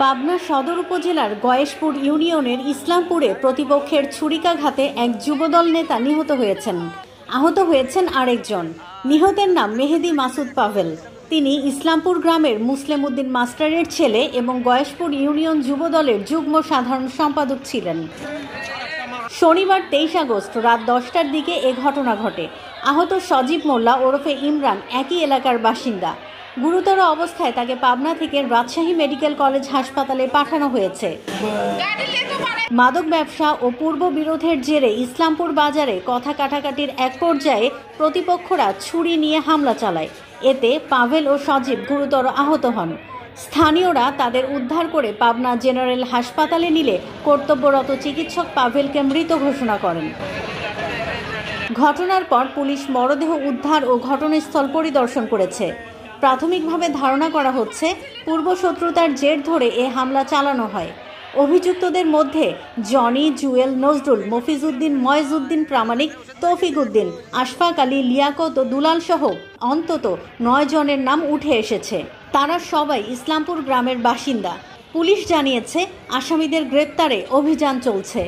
পাবনা সদর উপজেলার গয়েশপুর ইউনিয়নের ইসলামপুরে প্রতিপক্ষের ছুরিকাঘাতে এক যুবদল নেতা নিহত হয়েছেন। আহত হয়েছেন আরেকজন। নিহতের নাম মেহেদি মাসুদ পাভেল। তিনি ইসলামপুর গ্রামের মুসলিম উদ্দিন মাস্টারের ছেলে এবং গয়েশপুর ইউনিয়ন যুবদলের যুগ্ম সাধারণ সম্পাদক ছিলেন। শনিবার 23 আগস্ট রাত 10টার দিকে এ ঘটনা ঘটে। আহত সজীব মোল্লা ওরফে ইমরান একই এলাকার বাসিন্দা। গুরুতর অবস্থায় তাকে পাবনা থেকে রাজশাহী মেডিকেল কলেজ হাসপাতালে পাঠানো হয়েছে। মাদক ব্যবসা ও পূর্ব বিরোধের জেরে ইসলামপুর বাজারে কথা কাটাকাটির এক পর্যায়ে প্রতিপক্ষরা ছুরি নিয়ে হামলা চালায়। এতে পাভেল ও সজীব গুরুতর আহত হন। স্থানীয়রা তাদের উদ্ধার করে পাবনা জেনারেল হাসপাতালে নিলে কর্তব্যরত চিকিৎসক পাভেলকে মৃত ঘোষণা করেন। ঘটনার পর পুলিশ মরদেহ উদ্ধার ও ঘটনাস্থল পরিদর্শন করেছে। প্রাথমিকভাবে ধারণা করা হচ্ছে পূর্বশত্রুতার জের ধরে এ হামলা চালানো হয়। অভিযুক্তদের মধ্যে জনি, জুয়েল, নজরুল, মফিজউদ্দিন, ময়েজউদ্দিন প্রামাণিক, তৌফিক উদ্দিন, আশফাক আলী, লিয়াকত ও দুলাল সহ অন্তত 9 জনের নাম উঠে এসেছে। তারা সবাই ইসলামপুর গ্রামের বাসিন্দা। পুলিশ জানিয়েছে আসামিদের গ্রেপ্তারে অভিযান চলছে।